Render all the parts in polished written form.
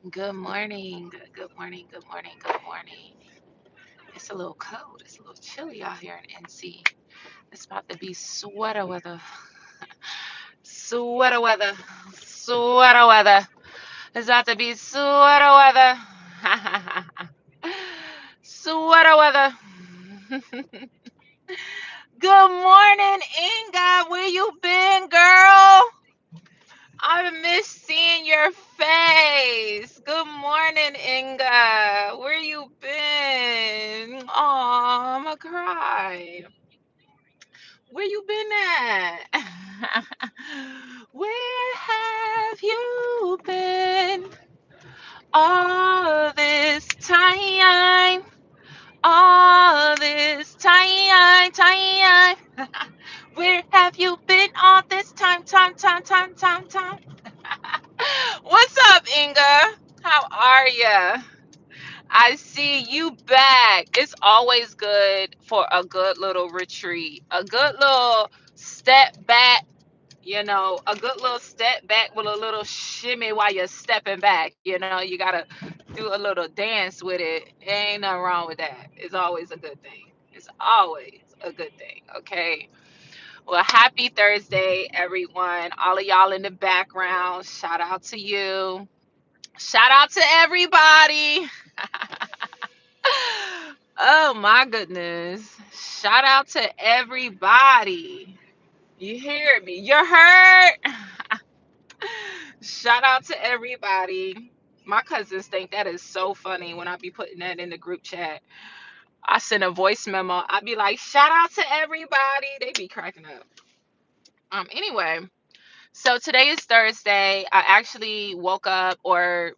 Good morning. Good morning. Good morning. Good morning. It's a little cold. It's a little chilly out here in NC. It's about to be sweater weather. Sweater weather. Sweater weather. It's about to be sweater weather. Sweater weather. Good morning, Inga. Where you been, girl? I miss seeing your face. Good morning, Inga. Where you been? Oh, I'ma cry. Where you been at? Where have you been all this time? All this time. Where have you been all this time? What's up, Inga? How are ya? I see you back. It's always good for a good little retreat, a good little step back, a good little step back with a little shimmy while you're stepping back. You gotta do a little dance with it. Ain't nothing wrong with that. It's always a good thing. It's always a good thing, okay? Well, happy Thursday, everyone. All of y'all in the background, shout out to you. Shout out to everybody. Oh my goodness. Shout out to everybody. You hear me? You heard? Shout out to everybody. My cousins think that is so funny when I be putting that in the group chat. I send a voice memo. I be like, shout out to everybody. They be cracking up. Anyway, so today is Thursday. I actually woke up or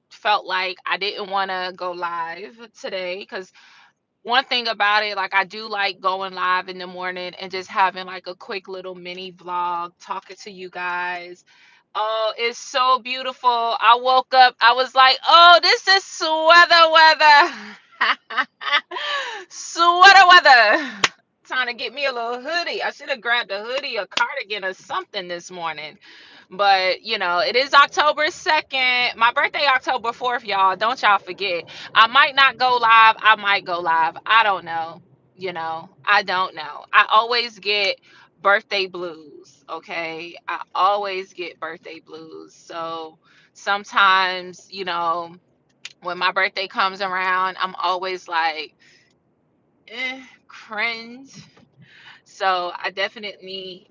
felt like I didn't want to go live today because one thing about it, like I do like going live in the morning and just having like a quick little mini vlog talking to you guys. Oh, it's so beautiful. I woke up, I was like, oh, this is sweater weather. Sweater weather. Trying to get me a little hoodie. I should have grabbed a hoodie, a cardigan, or something this morning. But it is October 2nd. My birthday, October 4th, y'all. Don't y'all forget. I might not go live. I might go live. I don't know. I don't know. I always get birthday blues. Okay. I always get birthday blues. So sometimes, when my birthday comes around, I'm always like, cringe. So I definitely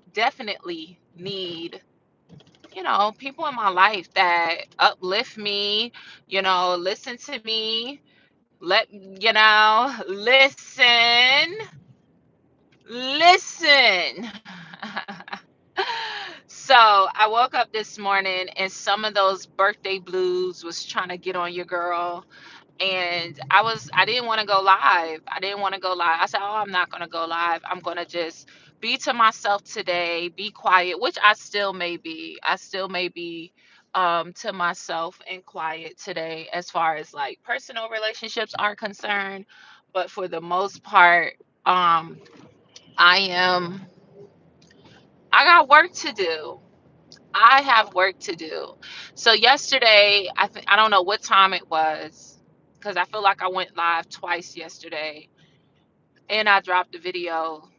need people in my life that uplift me, listen to me, listen, listen. So I woke up this morning and some of those birthday blues was trying to get on your girl. And I didn't want to go live. I didn't want to go live. I said, oh, I'm not going to go live. I'm going to just be to myself today, be quiet, which I still may be. I still may be to myself and quiet today as far as like personal relationships are concerned. But for the most part, um, I am, I got work to do. I have work to do. So yesterday, I don't know what time it was because I feel like I went live twice yesterday and I dropped the video.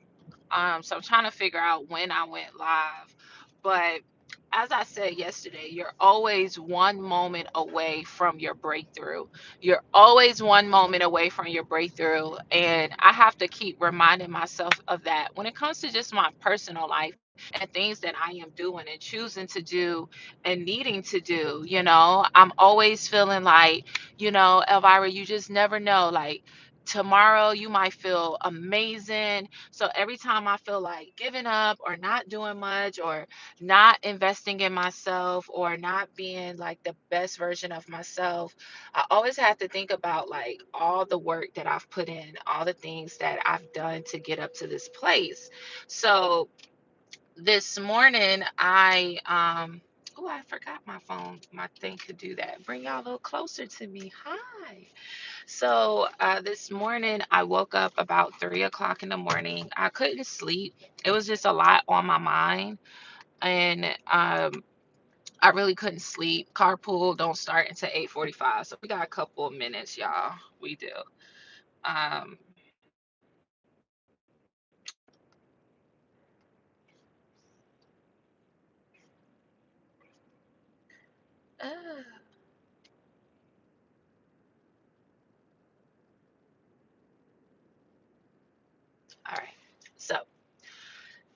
So I'm trying to figure out when I went live. But as I said yesterday, you're always one moment away from your breakthrough. You're always one moment away from your breakthrough. And I have to keep reminding myself of that when it comes to just my personal life and things that I am doing and choosing to do and needing to do. I'm always feeling like, Elvira, you just never know. Like, tomorrow you might feel amazing, so every time I feel like giving up or not doing much or not investing in myself or not being like the best version of myself, I always have to think about like all the work that I've put in, all the things that I've done to get up to this place. So this morning oh, I forgot my phone. My thing could do that. Bring y'all a little closer to me. Hi. So this morning, I woke up about 3 o'clock in the morning. I couldn't sleep. It was just a lot on my mind. And I really couldn't sleep. Carpool don't start until 8:45. So we got a couple of minutes, y'all. We do. Um uh, all right. So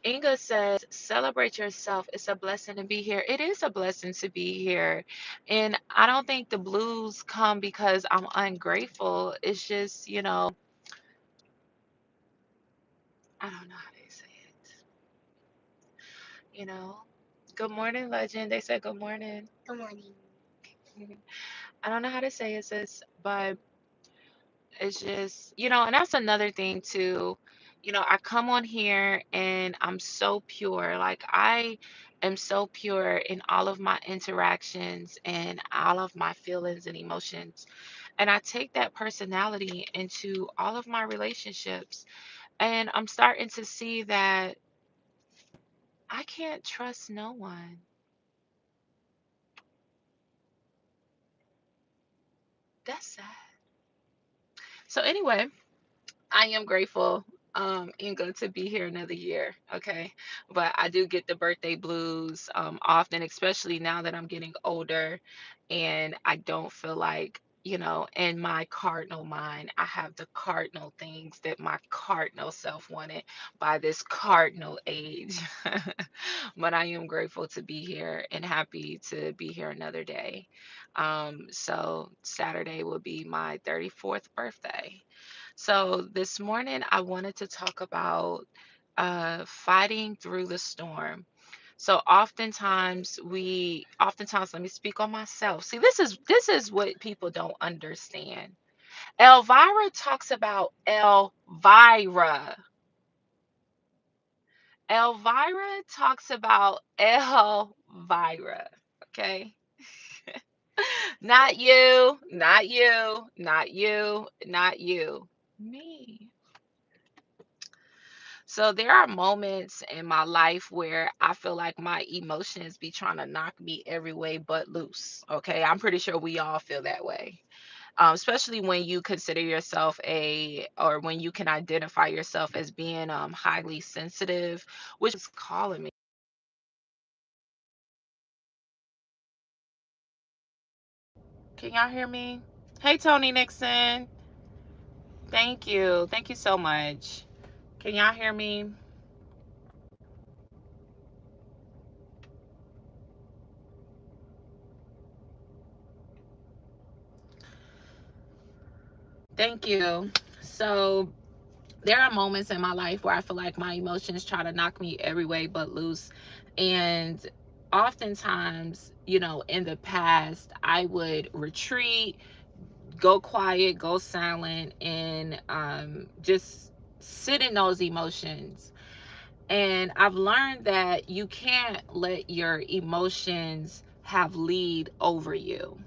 Inga says, celebrate yourself. It's a blessing to be here. It is a blessing to be here. And I don't think the blues come because I'm ungrateful. It's just, I don't know how to say it. You know, good morning, legend. They said good morning. Good morning. I don't know how to say it, sis, but it's just, and that's another thing too. I come on here and I'm so pure. Like, I am so pure in all of my interactions and all of my feelings and emotions. And I take that personality into all of my relationships. And I'm starting to see that I can't trust no one. That's sad. So, anyway, I am grateful, Inga, to be here another year. Okay. But I do get the birthday blues often, especially now that I'm getting older and I don't feel like, in my cardinal mind, I have the cardinal things that my cardinal self wanted by this cardinal age. But I am grateful to be here and happy to be here another day. So Saturday will be my 34th birthday. So this morning, I wanted to talk about fighting through the storm. So oftentimes, let me speak on myself. See, this is what people don't understand. Elvira talks about Elvira. Elvira talks about Elvira. Okay, not you, not you, not you, not you. Me. So there are moments in my life where I feel like my emotions be trying to knock me every way but loose. Okay, I'm pretty sure we all feel that way. Especially when you consider yourself or when you can identify yourself as being highly sensitive, which is calling me. Can y'all hear me? Hey, Tony Nixon. Thank you. Thank you so much. Can y'all hear me? Thank you. So there are moments in my life where I feel like my emotions try to knock me every way but loose. And oftentimes, in the past, I would retreat, go quiet, go silent, and just sit in those emotions. And I've learned that you can't let your emotions have lead over you.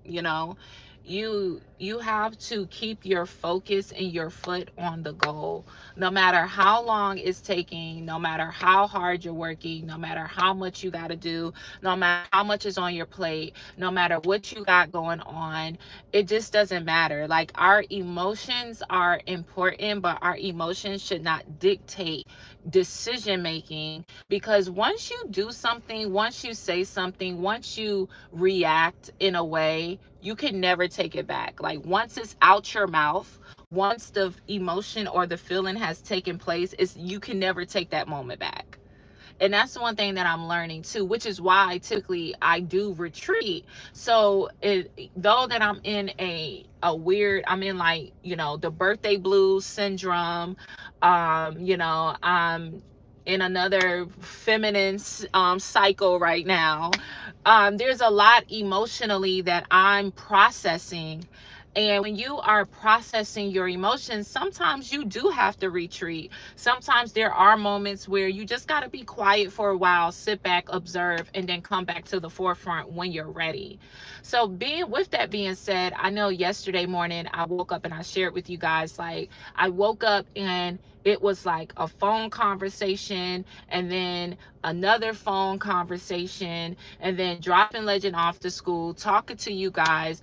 you know you have to keep your focus and your foot on the goal, no matter how long it's taking, no matter how hard you're working, no matter how much you got to do, no matter how much is on your plate, no matter what you got going on. It just doesn't matter. Like, our emotions are important, but our emotions should not dictate decision making, because once you do something, once you say something, once you react in a way, you can never take it back. Like, once it's out your mouth, once the emotion or the feeling has taken place, you can never take that moment back. And that's one thing that I'm learning too, which is why typically I do retreat. So though that I'm in a weird, I'm in, like, the birthday blues syndrome. I'm in another feminine cycle right now. There's a lot emotionally that I'm processing. And when you are processing your emotions, sometimes you do have to retreat. Sometimes there are moments where you just got to be quiet for a while, sit back, observe, and then come back to the forefront when you're ready. So, with that being said, I know yesterday morning I woke up and I shared with you guys, like, I woke up and it was like a phone conversation, and then another phone conversation, and then dropping Legend off to school, talking to you guys.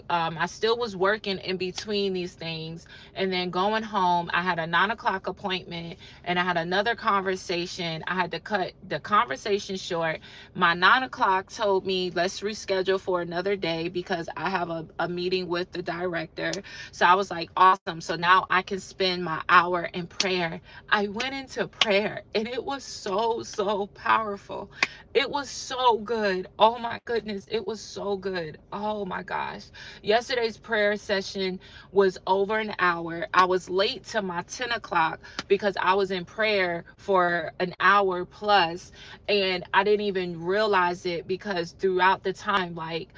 I still was working in between these things, and then going home. I had a 9 o'clock appointment, and I had another conversation. I had to cut the conversation short. My 9 o'clock told me, let's reschedule for another day because I have a meeting with the director. So I was like, awesome. So now I can spend my hour in prayer. I went into prayer, and it was so, so powerful. It was so good. Oh my goodness. It was so good. Oh my gosh. Yesterday's prayer session was over an hour. I was late to my 10 o'clock because I was in prayer for an hour plus, and I didn't even realize it because throughout the time, like,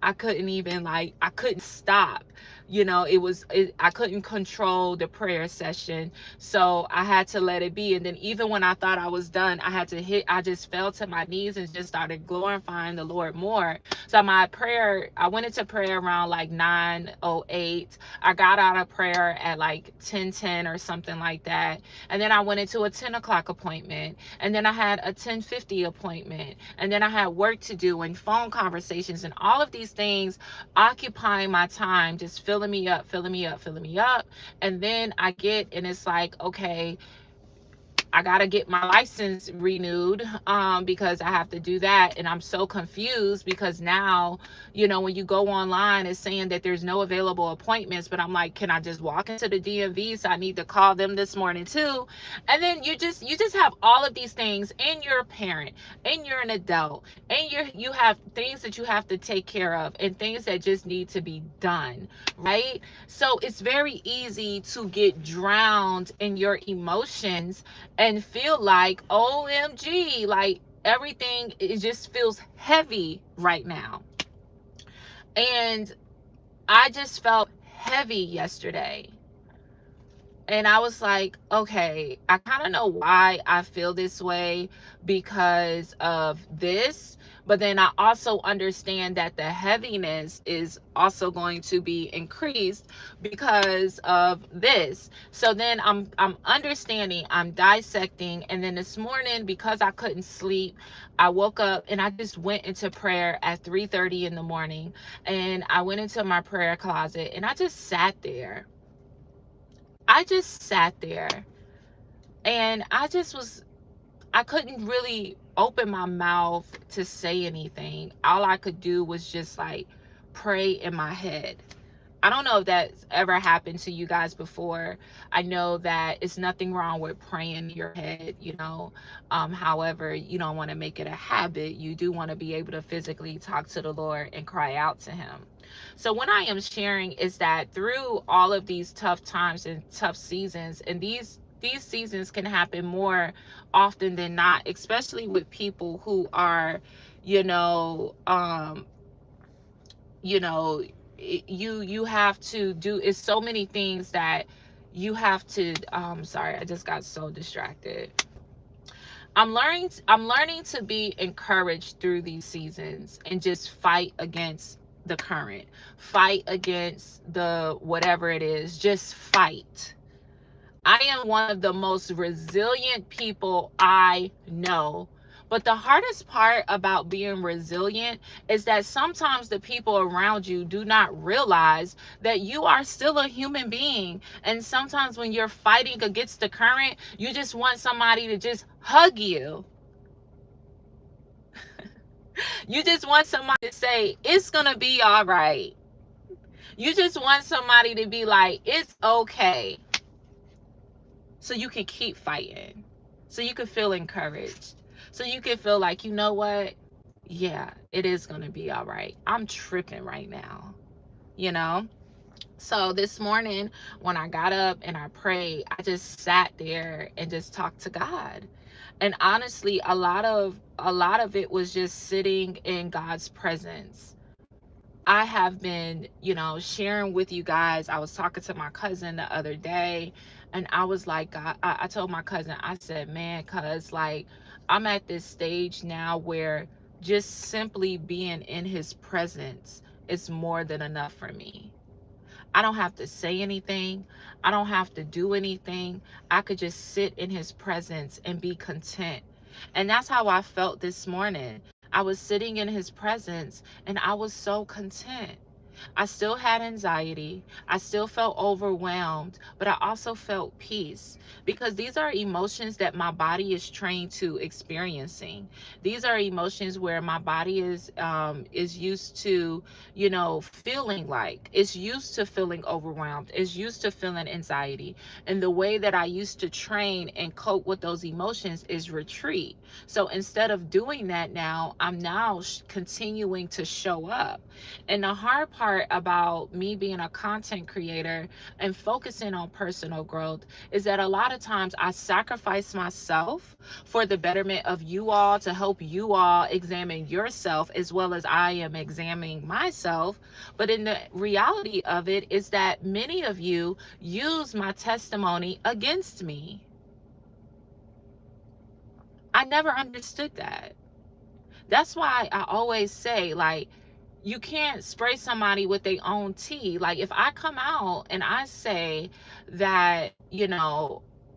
I couldn't stop. I couldn't control the prayer session. So I had to let it be. And then even when I thought I was done, I just fell to my knees and just started glorifying the Lord more. So I went into prayer around like 9:08. I got out of prayer at like 10:10 or something like that. And then I went into a 10 o'clock appointment. And then I had a 10:50 appointment. And then I had work to do and phone conversations and all of these things occupying my time, just filling me up, filling me up, filling me up. And then and it's like, okay, I gotta get my license renewed, because I have to do that. And I'm so confused because now, when you go online, it's saying that there's no available appointments. But I'm like, can I just walk into the DMV? So I need to call them this morning too. And then you just have all of these things, and you're a parent, and you're an adult, and you have things that you have to take care of, and things that just need to be done, right? So it's very easy to get drowned in your emotions and feel like, OMG, like everything, it just feels heavy right now. And I just felt heavy yesterday. And I was like, okay, I kind of know why I feel this way because of this. But then I also understand that the heaviness is also going to be increased because of this. So then I'm understanding, I'm dissecting. And then this morning, because I couldn't sleep, I woke up and I just went into prayer at 3:30 in the morning. And I went into my prayer closet and I just sat there. I just sat there, and I couldn't really open my mouth to say anything. All I could do was just like pray in my head. I don't know if that's ever happened to you guys before. I know that it's nothing wrong with praying in your head. However, you don't want to make it a habit. You do want to be able to physically talk to the Lord and cry out to Him. So, what I am sharing is that through all of these tough times and tough seasons, and these seasons can happen more often than not, especially with people who are, you know, you know you have to do, it's so many things that you have to, sorry, I just got so distracted. I'm learning to be encouraged through these seasons and just fight against the current, fight against the whatever it is, just fight. I am one of the most resilient people I know. But the hardest part about being resilient is that sometimes the people around you do not realize that you are still a human being. And sometimes when you're fighting against the current, you just want somebody to just hug you. You just want somebody to say, it's going to be all right. You just want somebody to be like, it's okay. So you can keep fighting. So you can feel encouraged. So you can feel like, you know what? Yeah, it is going to be all right. I'm tripping right now, you know? So this morning when I got up and I prayed, I just sat there and just talked to God. And honestly, a lot of it was just sitting in God's presence. I have been, sharing with you guys. I was talking to my cousin the other day, and I was like, I told my cousin, I said, man, cuz like I'm at this stage now where just simply being in his presence is more than enough for me. I don't have to say anything. I don't have to do anything. I could just sit in his presence and be content. And that's how I felt this morning. I was sitting in his presence and I was so content. I still had anxiety. I still felt overwhelmed, but I also felt peace because these are emotions that my body is trained to experiencing. These are emotions where my body is used to, feeling like it's used to feeling overwhelmed. It's used to feeling anxiety. And the way that I used to train and cope with those emotions is retreat. So instead of doing that now, I'm now continuing to show up. And the hard part about me being a content creator and focusing on personal growth is that a lot of times I sacrifice myself for the betterment of you all, to help you all examine yourself as well as I am examining myself. But in the reality of it is that many of you use my testimony against me. I never understood that. That's why I always say, like, you can't spray somebody with their own tea. Like, if I come out and I say that,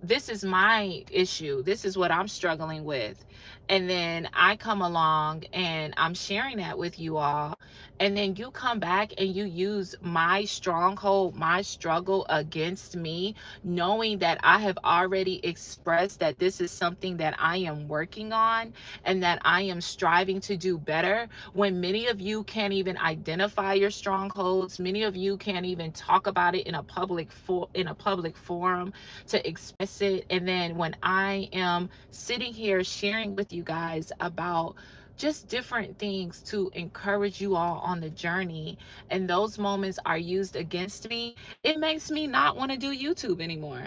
this is my issue, this is what I'm struggling with, and then I come along and I'm sharing that with you all, and then you come back and you use my stronghold, my struggle against me, knowing that I have already expressed that this is something that I am working on and that I am striving to do better, when many of you can't even identify your strongholds, many of you can't even talk about it in a public forum to express it. And then when I am sitting here sharing with you guys about just different things to encourage you all on the journey, and those moments are used against me, it makes me not want to do YouTube anymore.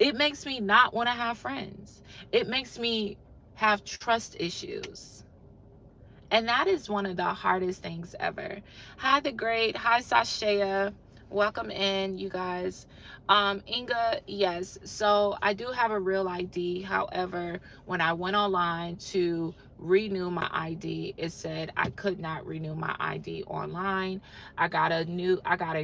It makes me not want to have friends. It makes me have trust issues. And that is one of the hardest things ever. Hi, the great. Hi, Sashaya. Welcome in, you guys. Inga, yes. So I do have a real ID. However, when I went online to renew my ID, it said I could not renew my ID online. I got a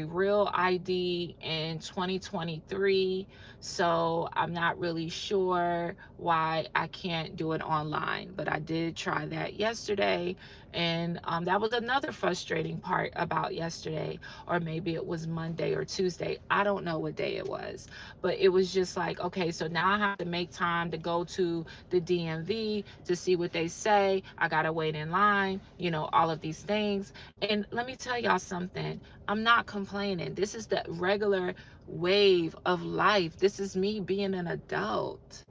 real ID in 2023. So I'm not really sure why I can't do it online, but I did try that yesterday. And that was another frustrating part about yesterday, or maybe it was Monday or Tuesday. I don't know what day it was, but it was just like, okay, so now I have to make time to go to the DMV to see what they say. I got to wait in line, all of these things. And let me tell y'all something. I'm not complaining. This is the regular wave of life. This is me being an adult.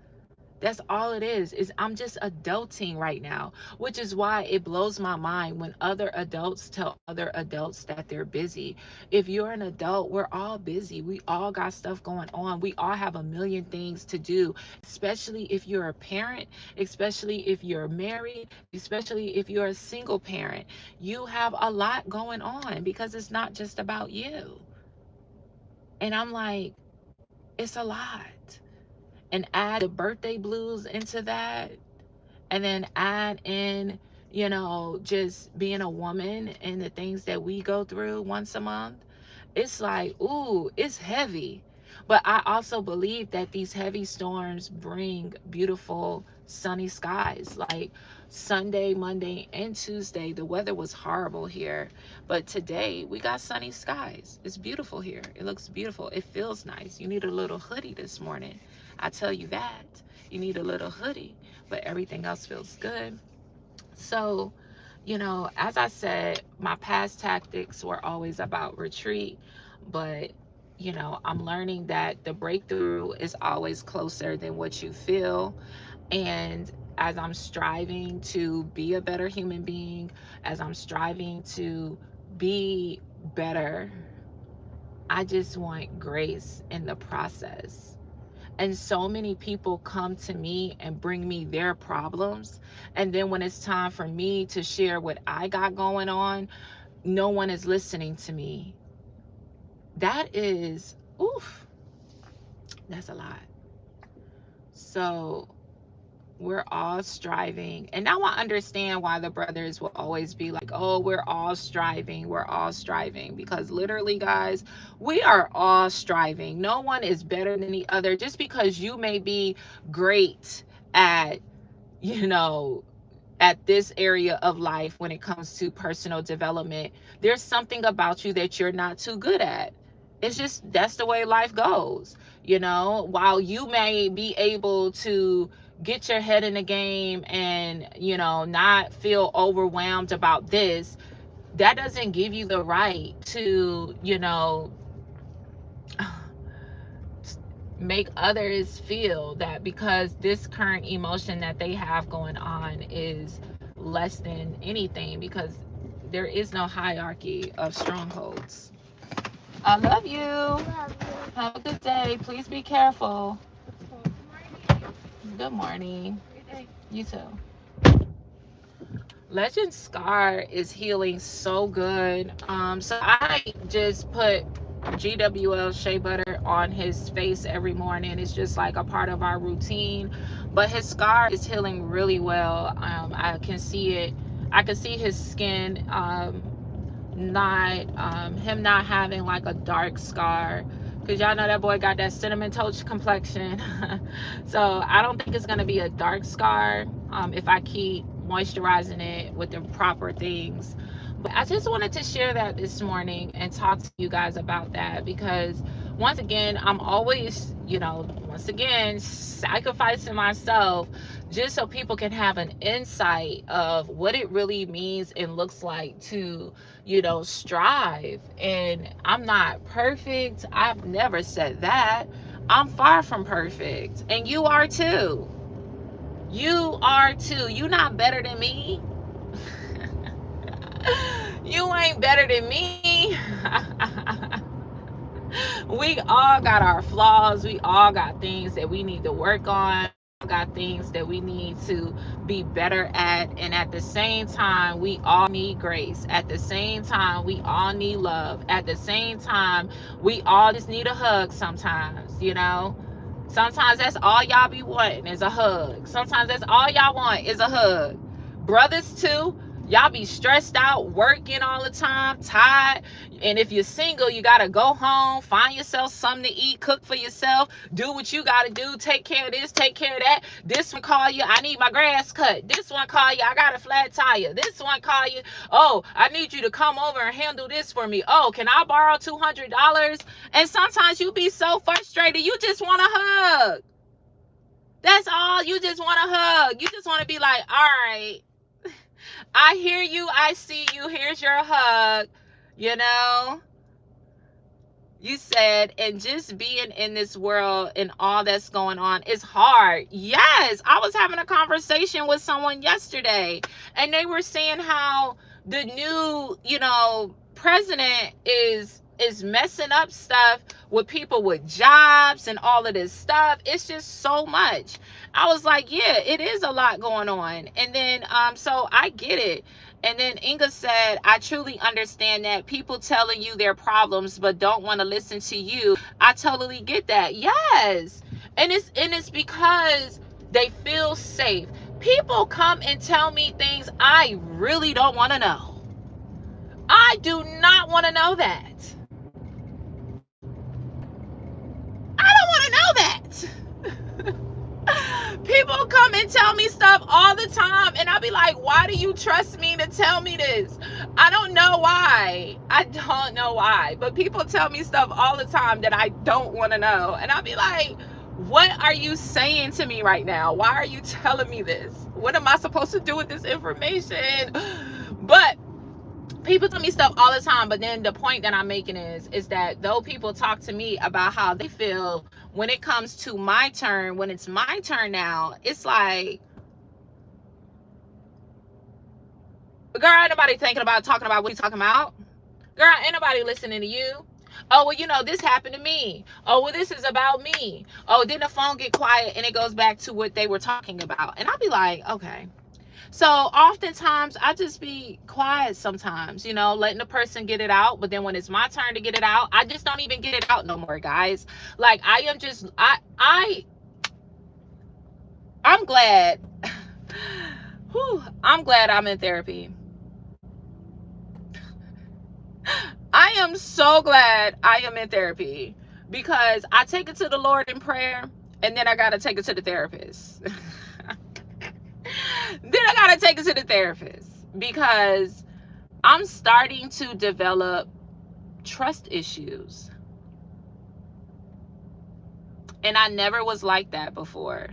That's all it is I'm just adulting right now, which is why it blows my mind when other adults tell other adults that they're busy. If you're an adult, we're all busy. We all got stuff going on. We all have a million things to do, especially if you're a parent, especially if you're married, especially if you're a single parent. You have a lot going on because it's not just about you. And I'm like, it's a lot. And add the birthday blues into that, and then add in, just being a woman and the things that we go through once a month. It's like, ooh, it's heavy. But I also believe that these heavy storms bring beautiful sunny skies. Like Sunday, Monday, and Tuesday, the weather was horrible here. But today we got sunny skies. It's beautiful here. It looks beautiful. It feels nice. You need a little hoodie this morning. I tell you that. You need a little hoodie, but everything else feels good. So, as I said, my past tactics were always about retreat, but I'm learning that the breakthrough is always closer than what you feel. And as I'm striving to be a better human being, as I'm striving to be better, I just want grace in the process. And so many people come to me and bring me their problems. And then when it's time for me to share what I got going on, no one is listening to me. That is, oof, that's a lot. So We're all striving. And now I understand why the brothers will always be like, oh, we're all striving. We're all striving. Because literally, guys, we are all striving. No one is better than the other. Just because you may be great at, you know, at this area of life when it comes to personal development, there's something about you that you're not too good at. It's just that's the way life goes. While you may be able to get your head in the game and not feel overwhelmed about this, that doesn't give you the right to make others feel that because this current emotion that they have going on is less than anything, because there is no hierarchy of strongholds. I love you. Have a good day. Please be careful. Good morning. You too. Legend Scar is healing so good. So I just put GWL shea butter on his face every morning. It's just like a part of our routine. But his scar is healing really well. I can see it. I can see his skin not him not having like a dark scar, because y'all know that boy got that cinnamon toast complexion. So I don't think it's going to be a dark scar if I keep moisturizing it with the proper things. But I just wanted to share that this morning and talk to you guys about that, because once again, I'm always once again sacrificing myself just so people can have an insight of what it really means and looks like to strive. And I'm not perfect. I've never said that. I'm far from perfect. And you are too. You are too. You're not better than me. You ain't better than me. We all got our flaws. We all got things that we need to work on. Got things that we need to be better at. And at the same time, we all need grace. At the same time, we all need love. At the same time, we all just need a hug sometimes. Sometimes that's all y'all be wanting is a hug. Sometimes that's all y'all want is a hug. Brothers too, y'all be stressed out, working all the time, tired. And if you're single, you gotta go home, find yourself something to eat, cook for yourself, do what you gotta do, take care of this, take care of that. This one call you, I need my grass cut. This one call you, I got a flat tire. This one call you, oh, I need you to come over and handle this for me. Oh, can I borrow $200? And sometimes you be so frustrated, you just want a hug. That's all. You just want a hug. You just want to be like, all right, I hear you, I see you, here's your hug. You know, you said, and just being in this world and all that's going on is hard. Yes, I was having a conversation with someone yesterday, and they were saying how the new, president is messing up stuff with people with jobs and all of this stuff. It's just so much. I was like, yeah, it is a lot going on. And then so I get it. And then Inga said, I truly understand that people telling you their problems but don't want to listen to you. I totally get that. Yes. And it's because they feel safe. People come and tell me things I really don't want to know. I do not want to know that. I don't want to know that. People come and tell me stuff all the time, and I'll be like, why do you trust me to tell me this? I don't know why. I don't know why. But people tell me stuff all the time that I don't want to know. And I'll be like, what are you saying to me right now? Why are you telling me this? What am I supposed to do with this information? But people tell me stuff all the time, but then the point that I'm making is that though people talk to me about how they feel when it comes to my turn, when it's my turn now, it's like, girl, ain't nobody thinking about talking about what you talking about. Girl, ain't nobody listening to you. Oh, well, this happened to me. Oh, well, this is about me. Oh, then the phone get quiet and it goes back to what they were talking about. And I'll be like, okay. So oftentimes I just be quiet sometimes, letting the person get it out. But then when it's my turn to get it out, I just don't even get it out no more, guys. Like I am just, I'm glad. I'm glad I'm in therapy. I am so glad I am in therapy, because I take it to the Lord in prayer, and then I got to take it to the therapist. Then I got to take it to the therapist, because I'm starting to develop trust issues. And I never was like that before.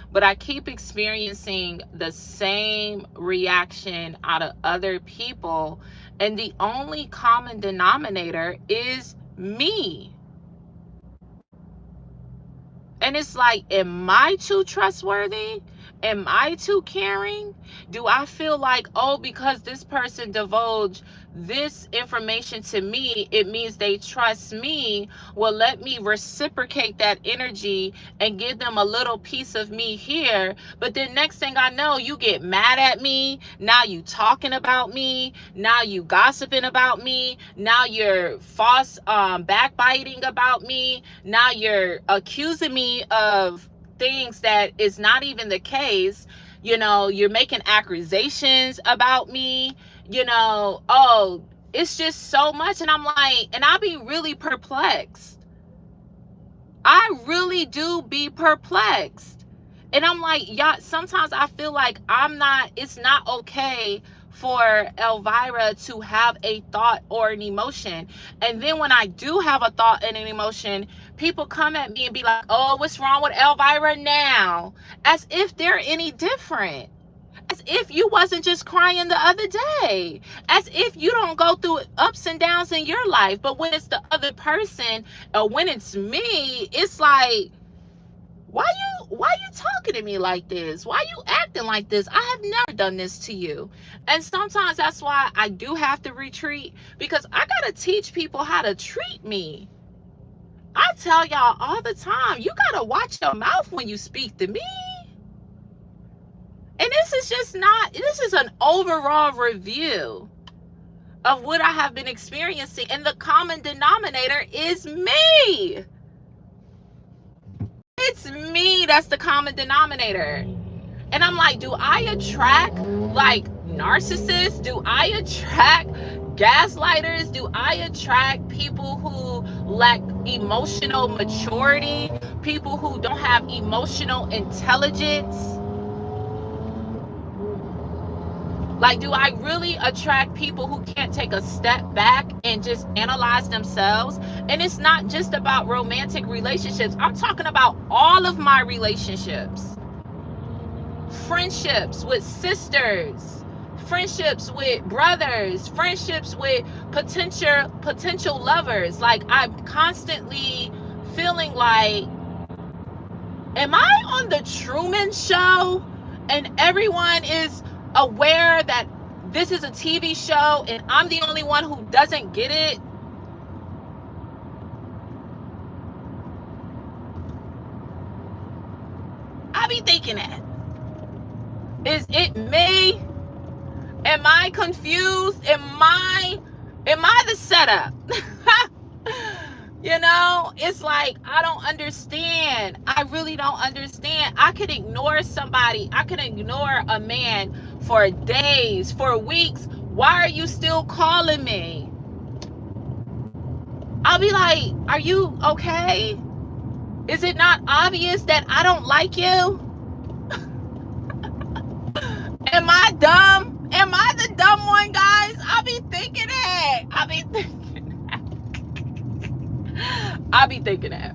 But I keep experiencing the same reaction out of other people. And the only common denominator is me. And it's like, am I too trustworthy? Am I too caring? Do I feel like, oh, because this person divulged this information to me, it means they trust me? Well, let me reciprocate that energy and give them a little piece of me here. But then next thing I know, you get mad at me. Now you talking about me. Now you gossiping about me. Now you're false backbiting about me. Now you're accusing me of things that is not even the case. You're making accusations about me. Oh, it's just so much. And I'm like, and I be really perplexed. I really do be perplexed. And I'm like, y'all, sometimes I feel like it's not okay for Elvira to have a thought or an emotion. And then when I do have a thought and an emotion, people come at me and be like, oh, what's wrong with Elvira now? As if they're any different. As if you wasn't just crying the other day. As if you don't go through ups and downs in your life. But when it's the other person, or when it's me, it's like, why you talking to me like this? Why you acting like this? I have never done this to you. And sometimes that's why I do have to retreat, because I gotta teach people how to treat me. I tell y'all all the time, you gotta watch your mouth when you speak to me. And this is an overall review of what I have been experiencing. And the common denominator is me. It's me that's the common denominator. And I'm like, do I attract like narcissists? Do I attract gaslighters? Do I attract people who lack emotional maturity? People who don't have emotional intelligence? Like, do I really attract people who can't take a step back and just analyze themselves? And it's not just about romantic relationships. I'm talking about all of my relationships. Friendships with sisters, friendships with brothers, friendships with potential lovers. Like, I'm constantly feeling like, am I on the Truman Show and everyone is aware that this is a TV show and I'm the only one who doesn't get it? I be thinking that. Is it me? Am I confused? Am I the setup? It's like, I don't understand. I really don't understand. I could ignore somebody. I could ignore a man for days, for weeks. Why are you still calling me? I'll be like, are you okay? Is it not obvious that I don't like you? Am I dumb? Am I the dumb one, guys? I be thinking that. I be thinking that.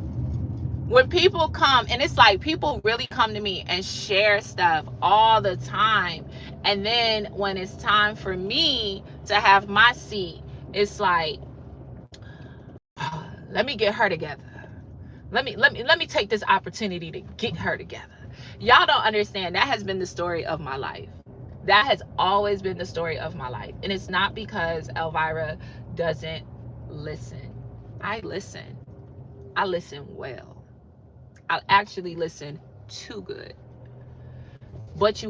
When people come, and it's like, people really come to me and share stuff all the time. And then when it's time for me to have my seat, it's like, let me get her together. Let me take this opportunity to get her together. Y'all don't understand. That has been the story of my life. That has always been the story of my life. And it's not because Elvira doesn't listen. I listen. I listen well. I actually listen too good. But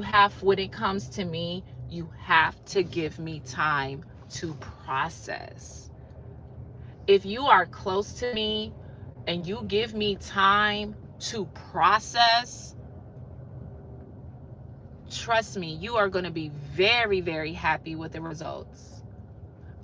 when it comes to me, you have to give me time to process. If you are close to me and you give me time to process, trust me, you are going to be very, very happy with the results.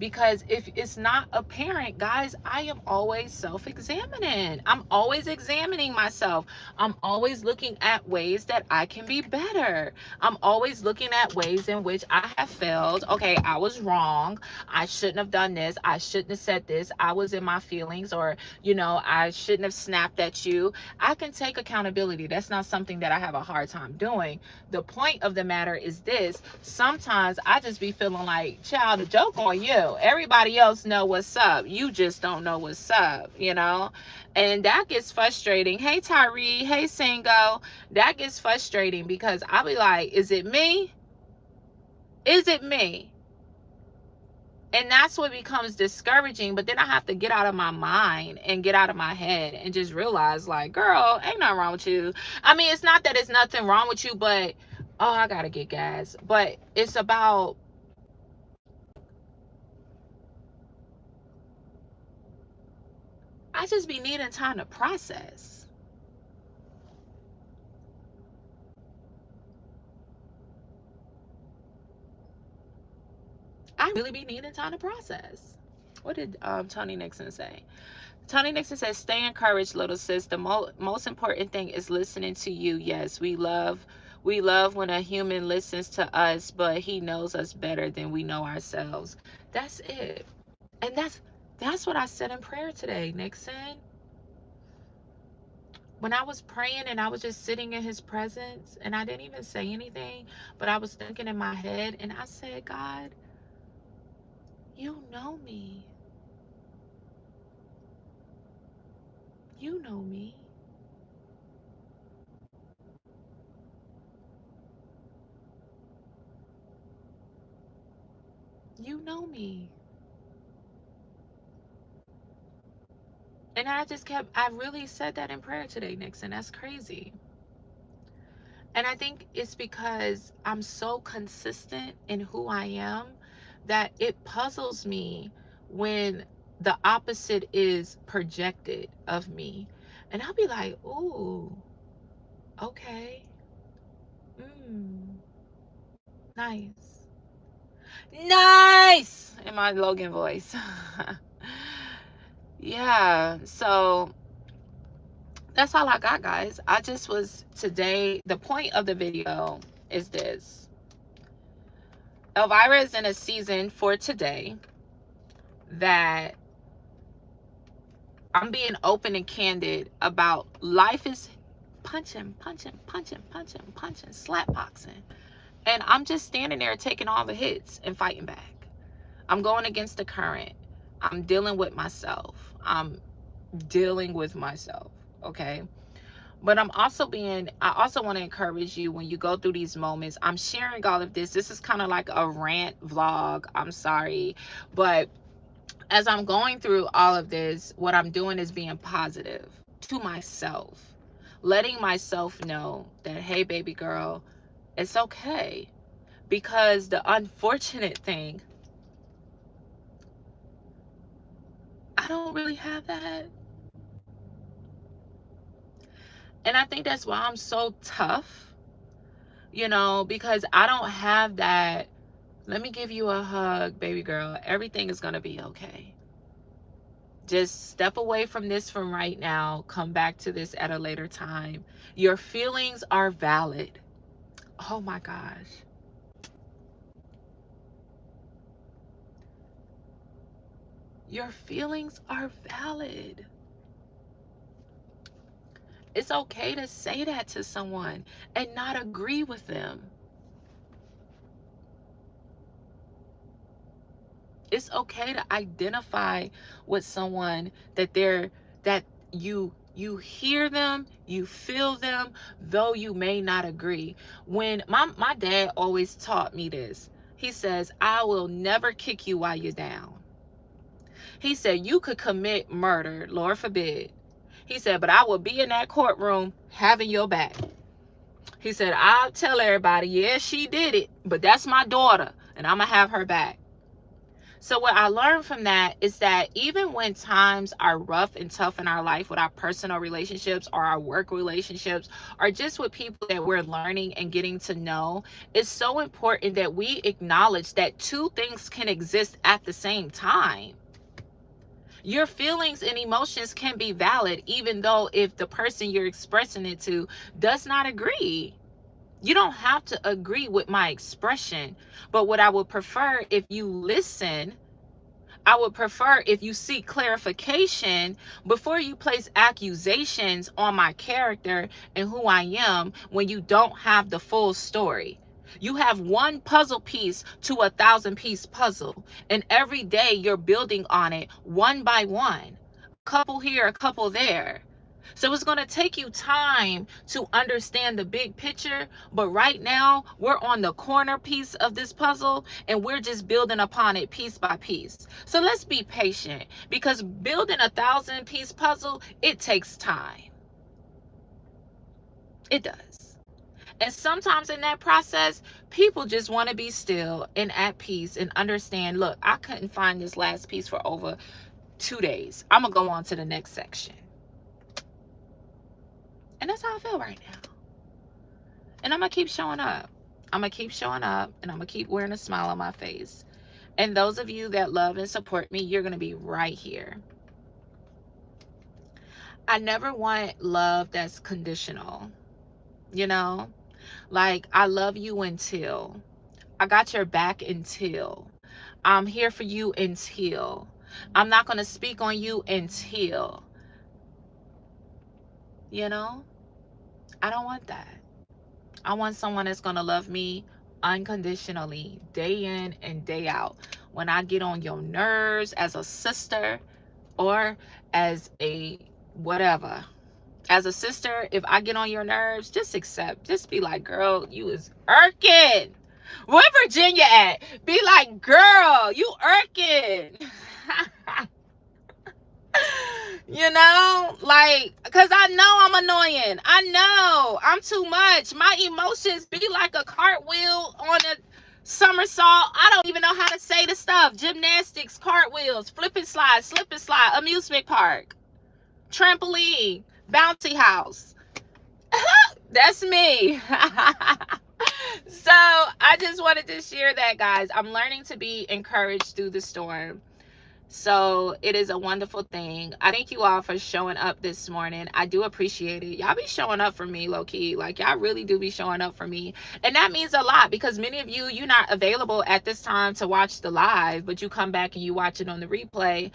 Because if it's not apparent, guys, I am always self-examining. I'm always examining myself. I'm always looking at ways that I can be better. I'm always looking at ways in which I have failed. Okay, I was wrong. I shouldn't have done this. I shouldn't have said this. I was in my feelings, or, I shouldn't have snapped at you. I can take accountability. That's not something that I have a hard time doing. The point of the matter is this: sometimes I just be feeling like, child, the joke on you. Everybody else know what's up. You just don't know what's up. And that gets frustrating. Hey, Tyree. Hey, Singo. That gets frustrating because I'll be like, is it me? Is it me? And that's what becomes discouraging. But then I have to get out of my mind and get out of my head and just realize, like, girl, ain't nothing wrong with you. I mean, it's not that it's nothing wrong with you, but, oh, I gotta get gas. But it's about, I just be needing time to process. I really be needing time to process. What did Tony Nixon say? Tony Nixon says, stay encouraged, little sis. The most important thing is listening to you. Yes, we love when a human listens to us, but he knows us better than we know ourselves. That's it. And that's what I said in prayer today, Nixon. When I was praying and I was just sitting in his presence and I didn't even say anything, but I was thinking in my head and I said, God, you know me. You know me. You know me. And I really said that in prayer today, Nixon. That's crazy. And I think it's because I'm so consistent in who I am that it puzzles me when the opposite is projected of me. And I'll be like, ooh, okay. Mm, nice. Nice! In my Logan voice. Yeah, so that's all I got, guys. I just was today. The point of the video is this: Elvira is in a season for today that I'm being open and candid about. Life is punching, punching, punching, punching, punching, slap boxing. And I'm just standing there taking all the hits and fighting back. I'm going against the current. I'm dealing with myself. I'm dealing with myself. Okay. But I also want to encourage you when you go through these moments. I'm sharing all of this. This is kind of like a rant vlog. I'm sorry. But as I'm going through all of this, what I'm doing is being positive to myself, letting myself know that, hey, baby girl, it's okay. Because the unfortunate thing, I don't really have that. And I think that's why I'm so tough, because I don't have that. Let me give you a hug, baby girl. Everything is going to be okay. Just step away from this from right now. Come back to this at a later time. Your feelings are valid. Oh my gosh. Your feelings are valid. It's okay to say that to someone and not agree with them. It's okay to identify with someone that you hear them, you feel them, though you may not agree. When my dad always taught me this. He says, I will never kick you while you're down. He said, you could commit murder, Lord forbid. He said, but I will be in that courtroom having your back. He said, I'll tell everybody, yeah, she did it, but that's my daughter, and I'm going to have her back. So what I learned from that is that even when times are rough and tough in our life with our personal relationships or our work relationships or just with people that we're learning and getting to know, it's so important that we acknowledge that two things can exist at the same time. Your feelings and emotions can be valid even though if the person you're expressing it to does not agree. You don't have to agree with my expression, but what I would prefer if you listen, I would prefer if you seek clarification before you place accusations on my character and who I am when you don't have the full story. You have one puzzle piece to a 1,000-piece puzzle, and every day you're building on it one by one. A couple here, a couple there. So it's going to take you time to understand the big picture, but right now we're on the corner piece of this puzzle and we're just building upon it piece by piece. So let's be patient because building 1,000-piece puzzle, it takes time. It does. And sometimes in that process, people just want to be still and at peace and understand, look, I couldn't find this last piece for over 2 days. I'm going to go on to the next section. And that's how I feel right now. And I'm going to keep showing up. I'm going to keep showing up and I'm going to keep wearing a smile on my face. And those of you that love and support me, you're going to be right here. I never want love that's conditional. You know, like I love you until, I got your back until, I'm here for you until, I'm not going to speak on you until, you know, I don't want that. I want someone that's going to love me unconditionally, day in and day out. When I get on your nerves as a sister or as a whatever, as a sister, if I get on your nerves, just accept. Just be like, girl, you is irking. Where Virginia at? Be like, girl, you irking. You know, like, because I know I'm annoying. I know I'm too much. My emotions be like a cartwheel on a somersault. I don't even know how to say the stuff. Gymnastics, cartwheels, flip and slide, slip and slide, amusement park, trampoline, bouncy house. That's me. So I just wanted to share that, guys. I'm learning to be encouraged through the storm. So it is a wonderful thing. I thank you all for showing up this morning. I do appreciate it. Y'all be showing up for me, low key. Like, y'all really do be showing up for me. And that means a lot because many of you, you're not available at this time to watch the live, but you come back and you watch it on the replay.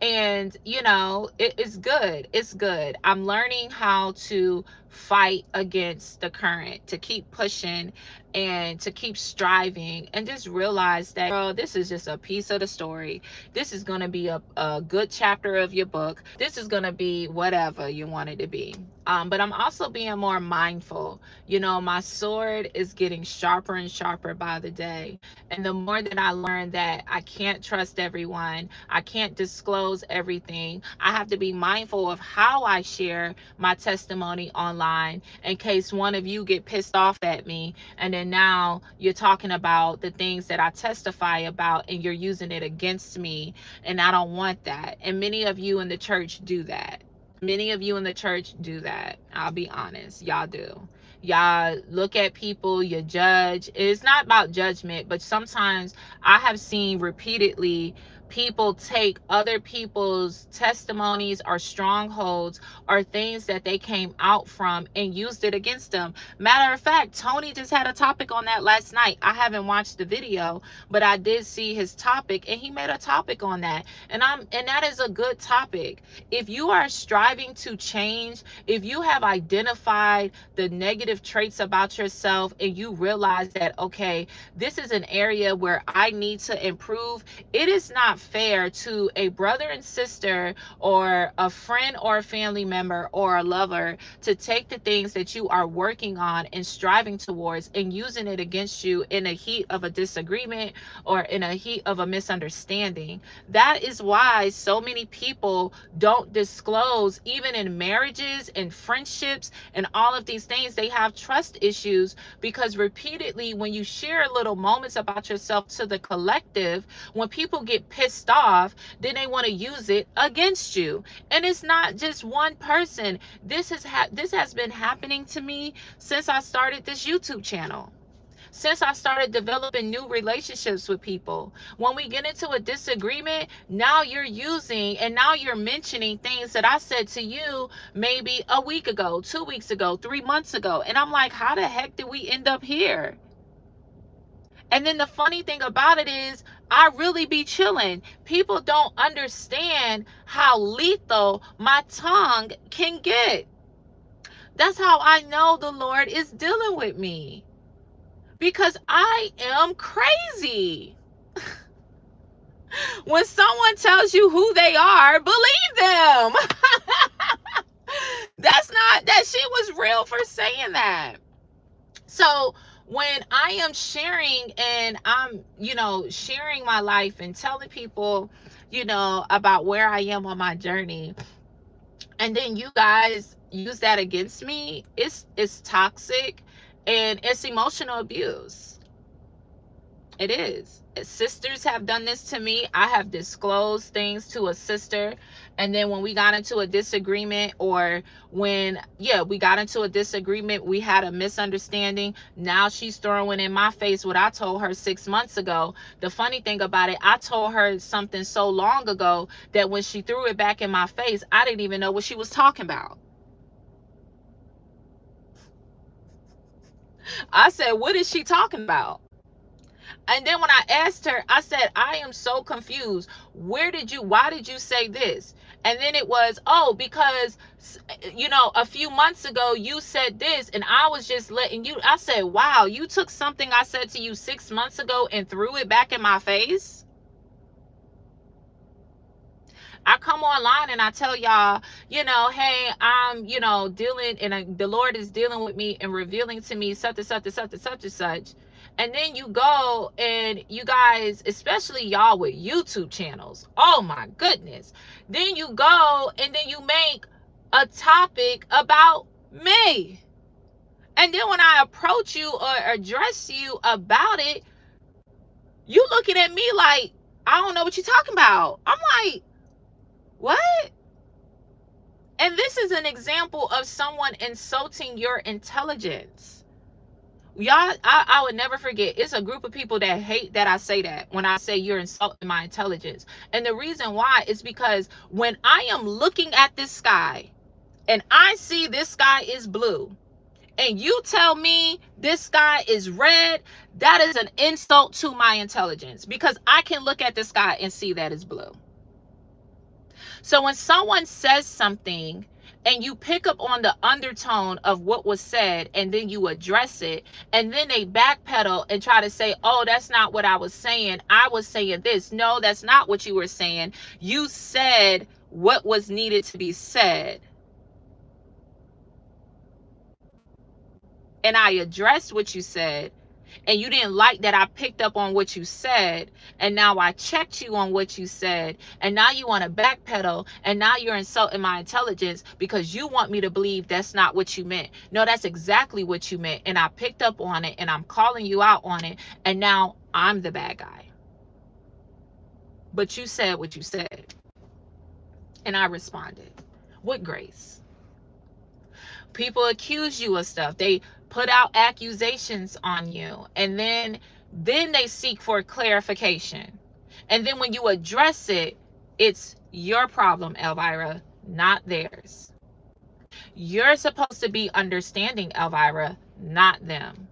And, you know, it's good. It's good. I'm learning how to fight against the current, to keep pushing and to keep striving and just realize that, girl, this is just a piece of the story. This is going to be a good chapter of your book. This is going to be whatever you want it to be. But I'm also being more mindful. You know, my sword is getting sharper and sharper by the day. And the more that I learn that I can't trust everyone, I can't disclose everything, I have to be mindful of how I share my testimony online in case one of you get pissed off at me and then now you're talking about the things that I testify about and you're using it against me, and I don't want that. And many of you in the church do that. Many of you in the church do that. I'll be honest, y'all do. Y'all look at people, you judge. It's not about judgment, but sometimes I have seen repeatedly people take other people's testimonies or strongholds or things that they came out from and used it against them. Matter of fact, Tony just had a topic on that last night. I haven't watched the video, but I did see his topic and he made a topic on that. And that is a good topic. If you are striving to change, if you have identified the negative traits about yourself and you realize that, okay, this is an area where I need to improve, it is not fair to a brother and sister or a friend or a family member or a lover to take the things that you are working on and striving towards and using it against you in a heat of a disagreement or in a heat of a misunderstanding. That is why so many people don't disclose, even in marriages and friendships and all of these things. They have trust issues because repeatedly, when you share little moments about yourself to the collective, when people get pissed off, then they want to use it against you. And it's not just one person. This has been happening to me since I started this YouTube channel, since I started developing new relationships with people. When we get into a disagreement, now you're using and now you're mentioning things that I said to you maybe a week ago, 2 weeks ago, 3 months ago. And I'm like, how the heck did we end up here? And then the funny thing about it is, I really be chilling. People don't understand how lethal my tongue can get. That's how I know the Lord is dealing with me, because I am crazy. When someone tells you who they are, believe them. That shit was real for saying that. So when I am sharing and I'm, sharing my life and telling people, about where I am on my journey, and then you guys use that against me, it's toxic and it's emotional abuse. It is. Sisters have done this to me. I have disclosed things to a sister, and then when we got into a disagreement, or we got into a disagreement, we had a misunderstanding. Now she's throwing in my face what I told her 6 months ago. The funny thing about it, I told her something so long ago that when she threw it back in my face, I didn't even know what she was talking about. I said, "What is she talking about?" And then when I asked her, I said, "I am so confused. Why did you say this?" And then it was, "Oh, because, a few months ago you said this and I was just letting you." I said, "Wow, you took something I said to you 6 months ago and threw it back in my face?" I come online and I tell y'all, hey, I'm, dealing, and the Lord is dealing with me and revealing to me such and such and such and such and such. And then you go and you guys, especially y'all with YouTube channels, oh my goodness. Then you go and then you make a topic about me. And then when I approach you or address you about it, you looking at me like, I don't know what you're talking about. I'm like, what? And this is an example of someone insulting your intelligence. Y'all, I would never forget. It's a group of people that hate that I say that, when I say you're insulting my intelligence. And the reason why is because when I am looking at this sky and I see this sky is blue, and you tell me this sky is red, that is an insult to my intelligence, because I can look at the sky and see that it's blue. So when someone says something and you pick up on the undertone of what was said and then you address it, and then they backpedal and try to say, "Oh, that's not what I was saying. I was saying this." No, that's not what you were saying. You said what was needed to be said. And I addressed what you said, and you didn't like that I picked up on what you said, and now I checked you on what you said, and now you want to backpedal, and now you're insulting my intelligence because you want me to believe that's not what you meant. No, that's exactly what you meant, and I picked up on it, and I'm calling you out on it, and now I'm the bad guy. But you said what you said, and I responded with grace. People accuse you of stuff. They put out accusations on you, and then they seek for clarification. And then when you address it, it's your problem, Elvira, not theirs. You're supposed to be understanding, Elvira, not them.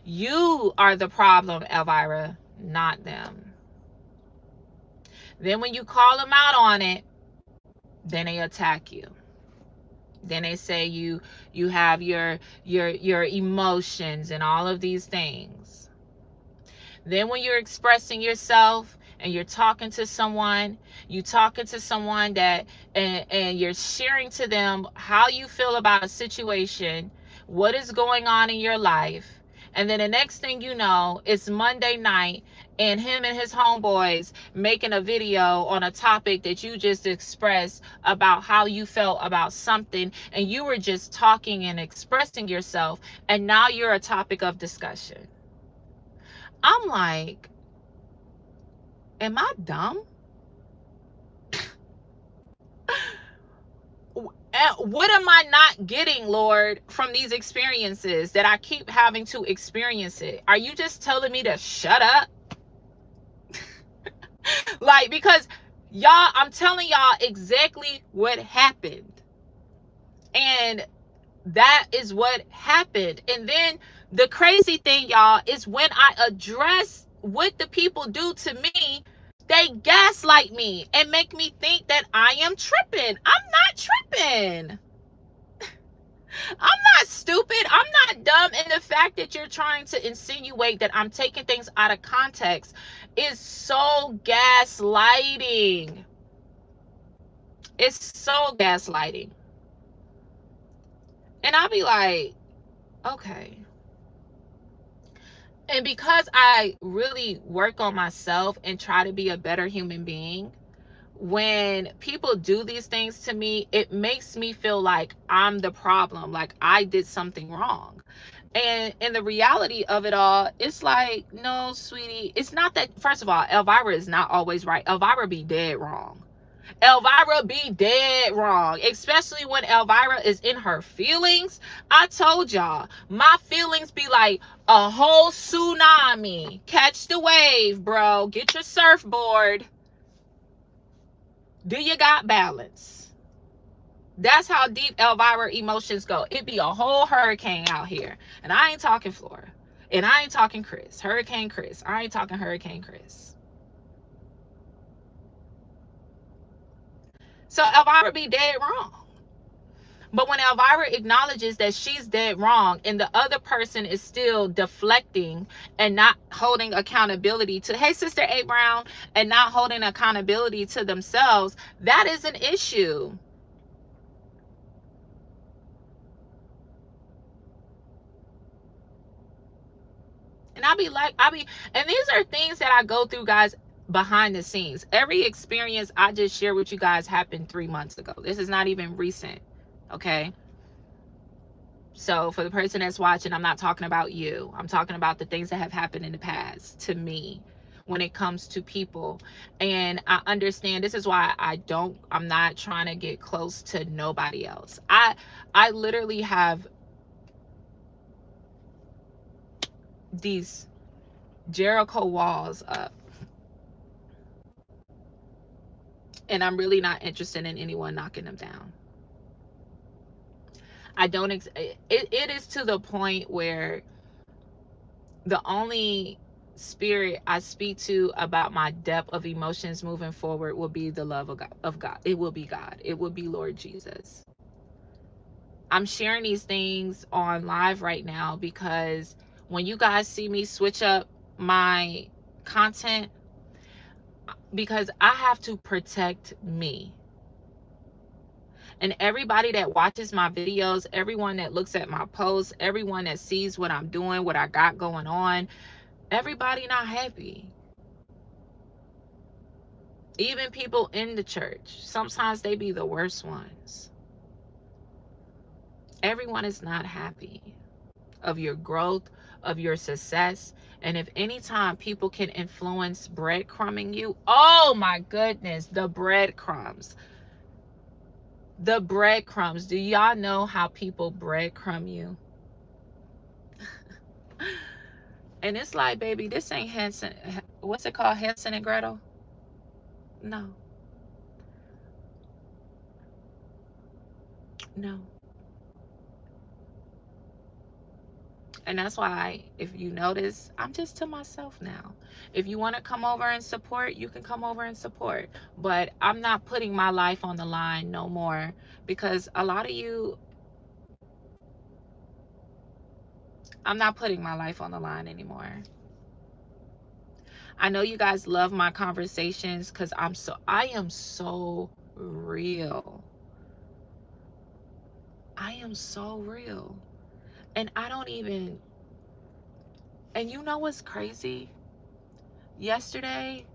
You are the problem, Elvira, not them. Then when you call them out on it, then they attack you. Then they say you have your emotions and all of these things. Then when you're expressing yourself and you're talking to someone, that and you're sharing to them how you feel about a situation, what is going on in your life, and then the next thing you know, it's Monday night and him and his homeboys making a video on a topic that you just expressed about how you felt about something, and you were just talking and expressing yourself, and now you're a topic of discussion. I'm like, am I dumb? What am I not getting, Lord, from these experiences that I keep having to experience it? Are you just telling me to shut up? Like, because y'all, I'm telling y'all exactly what happened. And that is what happened. And then the crazy thing, y'all, is when I address what the people do to me, they gaslight me and make me think that I am tripping. I'm not tripping. I'm not stupid. I'm not dumb. And the fact that you're trying to insinuate that I'm taking things out of context is so gaslighting. It's so gaslighting. And I'll be like, okay. And because I really work on myself and try to be a better human being, when people do these things to me, it makes me feel like I'm the problem, like I did something wrong. And in the reality of it all, it's like, no, sweetie, it's not that. First of all, Elvira is not always right. Elvira be dead wrong. Elvira be dead wrong, especially when Elvira is in her feelings. I told y'all, my feelings be like a whole tsunami. Catch the wave, bro. Get your surfboard. Do you got balance? That's how deep Elvira emotions go. It be a whole hurricane out here. And I ain't talking Florida. And I ain't talking Chris. Hurricane Chris. I ain't talking Hurricane Chris. So Elvira be dead wrong. But when Elvira acknowledges that she's dead wrong and the other person is still deflecting and not holding accountability to, hey, Sister A. Brown, and not holding accountability to themselves, that is an issue. And and these are things that I go through, guys, behind the scenes. Every experience I just share with you guys happened 3 months ago. This is not even recent. Okay. So for the person that's watching, I'm not talking about you. I'm talking about the things that have happened in the past to me when it comes to people. And I understand, this is why I'm not trying to get close to nobody else. I literally have these Jericho walls up, and I'm really not interested in anyone knocking them down. I don't it is to the point where the only spirit I speak to about my depth of emotions moving forward will be the love of God. It will be God. It will be Lord Jesus. I'm sharing these things on live right now because when you guys see me switch up my content, because I have to protect me. And everybody that watches my videos, everyone that looks at my posts, everyone that sees what I'm doing, what I got going on, everybody not happy. Even people in the church, sometimes they be the worst ones. Everyone is not happy of your growth, of your success. And if anytime people can influence breadcrumbing you, oh my goodness, the breadcrumbs. The breadcrumbs. Do y'all know how people breadcrumb you? And it's like, baby, this ain't Hansel. What's it called? Hansel and Gretel? No. No. And that's why, if you notice, I'm just to myself now. If you want to come over and support, you can come over and support. But I'm not putting my life on the line no more, because a lot of you, I'm not putting my life on the line anymore. I know you guys love my conversations because I am so real. I am so real. And I don't even, and you know what's crazy? Yesterday,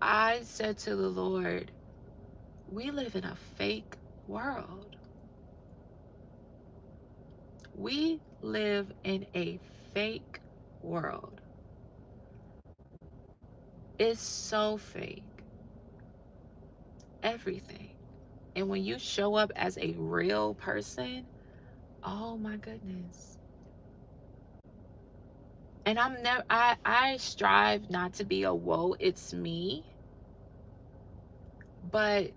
I said to the Lord, we live in a fake world. We live in a fake world. It's so fake. Everything. And when you show up as a real person, oh my goodness. And I'm never I strive not to be a woe, it's me. But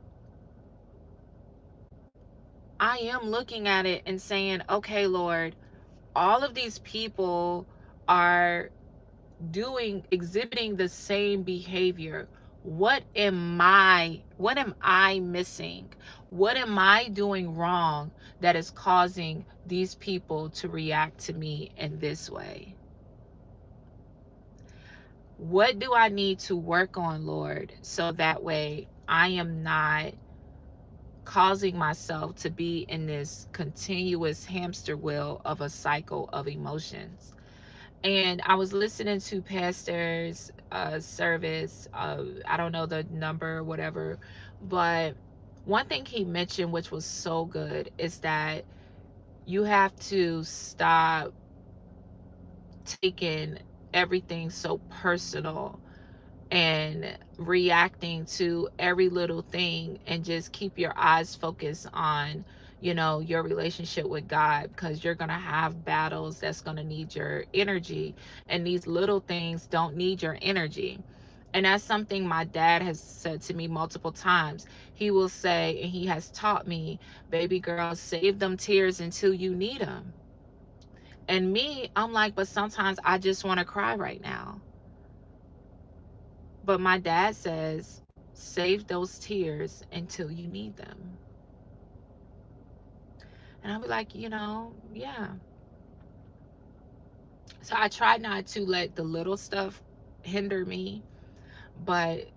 I am looking at it and saying, okay, Lord, all of these people are exhibiting the same behavior. What am I missing? What am I doing wrong that is causing these people to react to me in this way? What do I need to work on, Lord, so that way I am not causing myself to be in this continuous hamster wheel of a cycle of emotions? And I was listening to pastor's service. I don't know the number or whatever, but one thing he mentioned, which was so good, is that you have to stop taking everything so personal and reacting to every little thing, and just keep your eyes focused on, your relationship with God, because you're going to have battles that's going to need your energy, and these little things don't need your energy. And that's something my dad has said to me multiple times. He will say, and he has taught me, baby girl, save them tears until you need them. And me, I'm like, but sometimes I just want to cry right now. But my dad says, save those tears until you need them. And I'll be like, yeah. So I try not to let the little stuff hinder me, but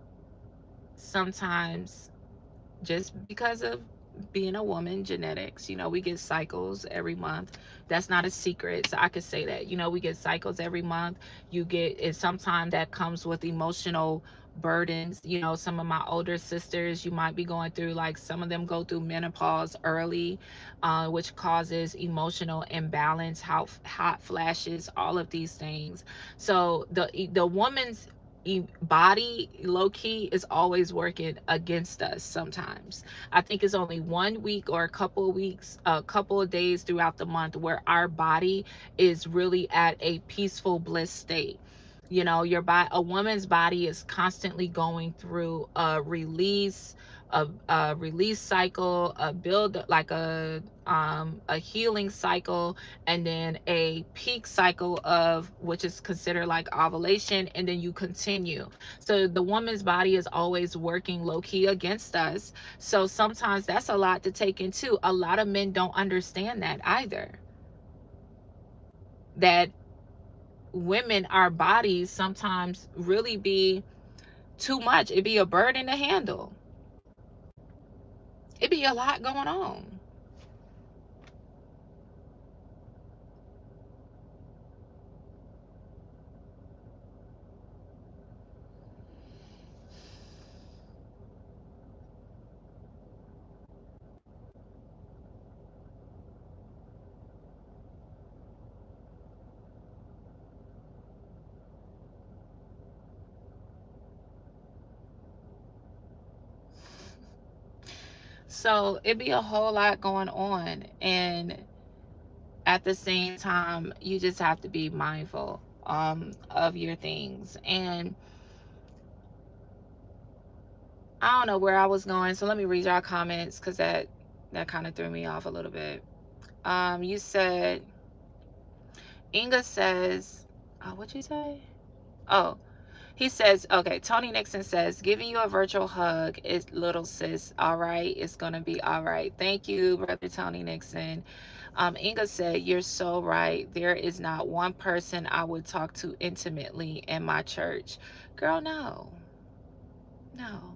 sometimes, just because of being a woman, genetics, we get cycles every month. That's not a secret, so I could say that. We get cycles every month. You get it. Sometimes that comes with emotional burdens. Some of my older sisters, you might be going through, like, some of them go through menopause early, which causes emotional imbalance, hot flashes, all of these things. So the woman's body, low key, is always working against us sometimes. I think it's only 1 week or a couple of days throughout the month where our body is really at a peaceful bliss state. A woman's body is constantly going through a release cycle, a build, like a healing cycle, and then a peak cycle, of which is considered like ovulation, and then you continue. So the woman's body is always working low key against us. So sometimes that's a lot to take into. A lot of men don't understand that either, that women, our bodies sometimes really be too much. It be a burden to handle. It be a lot going on. So it be a whole lot going on, and at the same time, you just have to be mindful of your things. And I don't know where I was going, so let me read y'all comments, because that kind of threw me off a little bit. You said, Inga says, oh, what'd you say? Oh, he says, okay, Tony Nixon says, giving you a virtual hug is, little sis, all right, it's gonna be all right. Thank you, brother Tony Nixon. Inga said, you're so right. There is not one person I would talk to intimately in my church. Girl, no. No.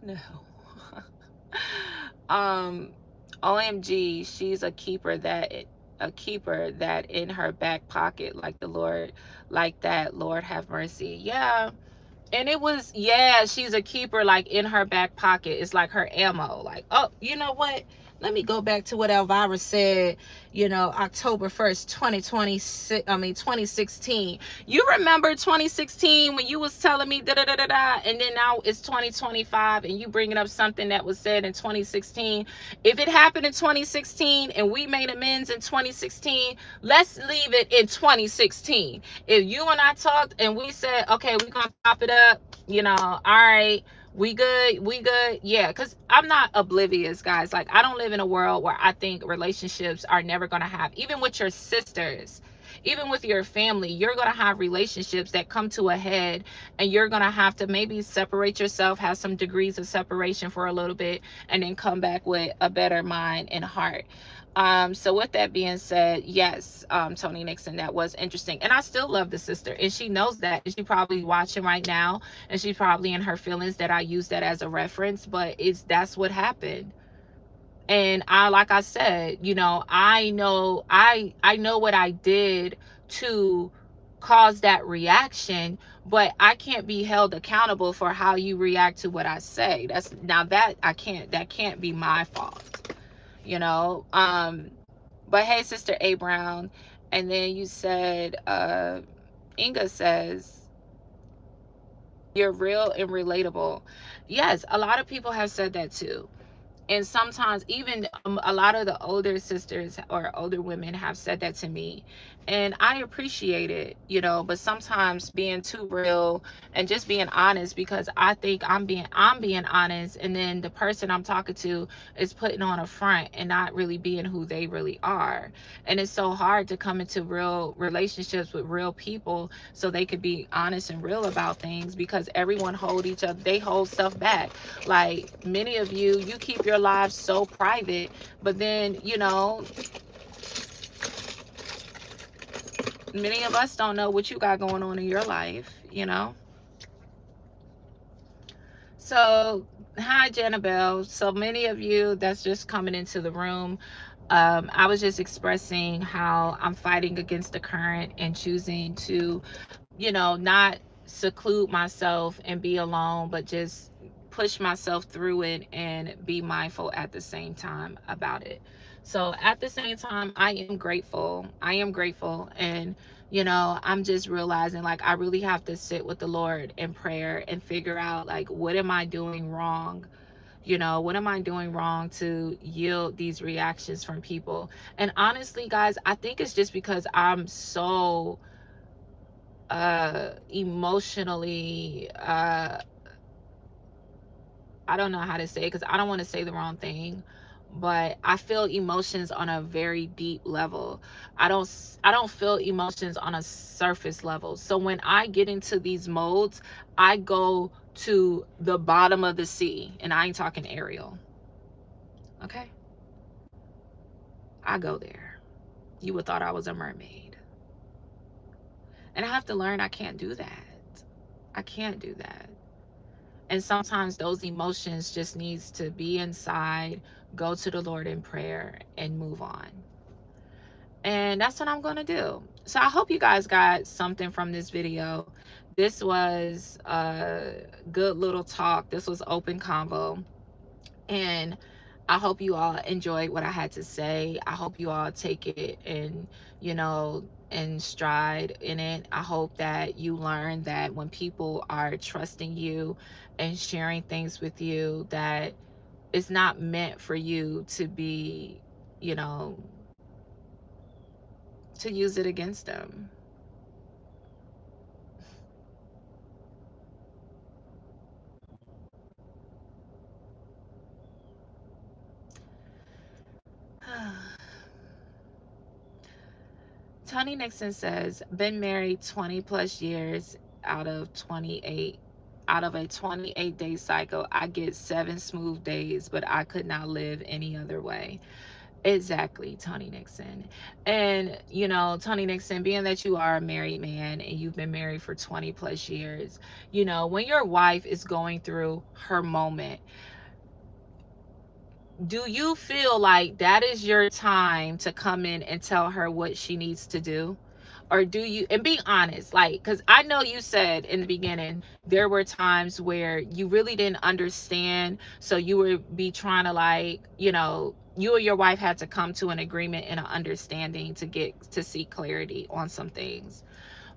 No. um OMG, she's a keeper. a keeper that in her back pocket, like the Lord, like that. Lord have mercy. Yeah. And it was, yeah, she's a keeper, like in her back pocket. It's like her ammo. Like, oh, you know what? Let me go back to what Elvira said, October 1st, 2020, 2016. You remember 2016 when you was telling me da da da da da, and then now it's 2025 and you bringing up something that was said in 2016. If it happened in 2016 and we made amends in 2016, let's leave it in 2016. If you and I talked and we said, okay, we're gonna chop it up, all right, we good, yeah, because I'm not oblivious, guys. Like, I don't live in a world where I think relationships are never gonna have, even with your sisters, even with your family, you're gonna have relationships that come to a head, and you're gonna have to maybe separate yourself, have some degrees of separation for a little bit, and then come back with a better mind and heart. So with that being said, yes, Tony Nixon, that was interesting. And I still love the sister, and she knows that. And she probably watching right now, and she's probably in her feelings that I use that as a reference, but that's what happened. And like I said, I know what I did to cause that reaction, but I can't be held accountable for how you react to what I say. That can't be my fault, you know. But hey, Sister A Brown, and then you said, Inga says, you're real and relatable. Yes, a lot of people have said that too. And sometimes even a lot of the older sisters or older women have said that to me, and I appreciate it, but sometimes being too real and just being honest, because I think I'm being honest, and then the person I'm talking to is putting on a front and not really being who they really are. And it's so hard to come into real relationships with real people so they could be honest and real about things, because everyone they hold stuff back. Like, many of you keep your lives so private, but then, many of us don't know what you got going on in your life. So, hi, Janabelle. So many of you that's just coming into the room, I was just expressing how I'm fighting against the current and choosing to, not seclude myself and be alone, but just push myself through it and be mindful at the same time about it. So at the same time, I am grateful. I am grateful. And, I'm just realizing, like, I really have to sit with the Lord in prayer and figure out, like, what am I doing wrong? What am I doing wrong to yield these reactions from people? And honestly, guys, I think it's just because I'm so emotionally, I don't know how to say it, because I don't want to say the wrong thing, but I feel emotions on a very deep level. I don't feel emotions on a surface level. So when I get into these modes, I go to the bottom of the sea, and I ain't talking Ariel. Okay, I go there. You would thought I was a mermaid. And I have to learn I can't do that. I can't do that. And sometimes those emotions just needs to be inside, go to the Lord in prayer, and move on. And that's what I'm going to do. So I hope you guys got something from this video. This was a good little talk. This was open convo. And I hope you all enjoyed what I had to say. I hope you all take it and, and stride in it. I hope that you learn that when people are trusting you and sharing things with you, that it's not meant for you to be, you know, to use it against them. Tony Nixon says, been married 20 plus years. Out of 28, out of a 28-day cycle, I get 7 smooth days, but I could not live any other way. Exactly, Tony Nixon. And, Tony Nixon, being that you are a married man and you've been married for 20 plus years, when your wife is going through her moment, Do you feel like that is your time to come in and tell her what she needs to do? Or do you, and be honest, like, because I know you said in the beginning there were times where you really didn't understand, so you would be trying to, like, you or your wife had to come to an agreement and an understanding to get to seek clarity on some things.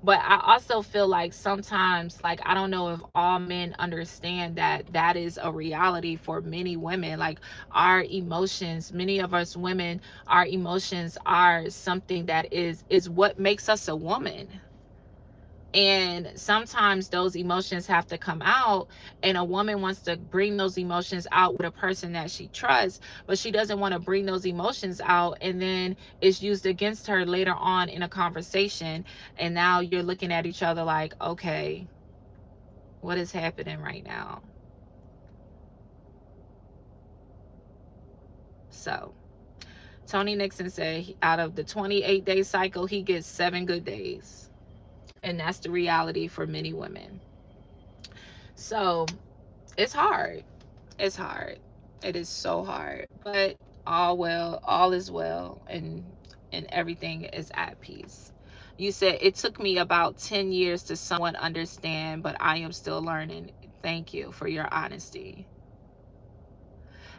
But I also feel like sometimes, like, I don't know if all men understand that that is a reality for many women. Like, our emotions, many of us women, our emotions are something that is what makes us a woman. And sometimes those emotions have to come out, and a woman wants to bring those emotions out with a person that she trusts, but she doesn't want to bring those emotions out, and then it's used against her later on in a conversation. And now you're looking at each other like, okay, what is happening right now? So Tony Nixon said out of the 28-day cycle, he gets 7 good days, and that's the reality for many women. So it's hard. It's hard. It is so hard. But all is well, and everything is at peace. You said it took me about 10 years to somewhat understand, but I am still learning. Thank you for your honesty.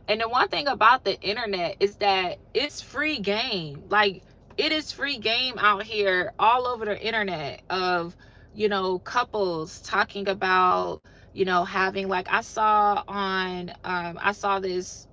And the one thing about the internet is that it's free game. Like, it is free game out here all over the internet of, couples talking about, having, like, I saw this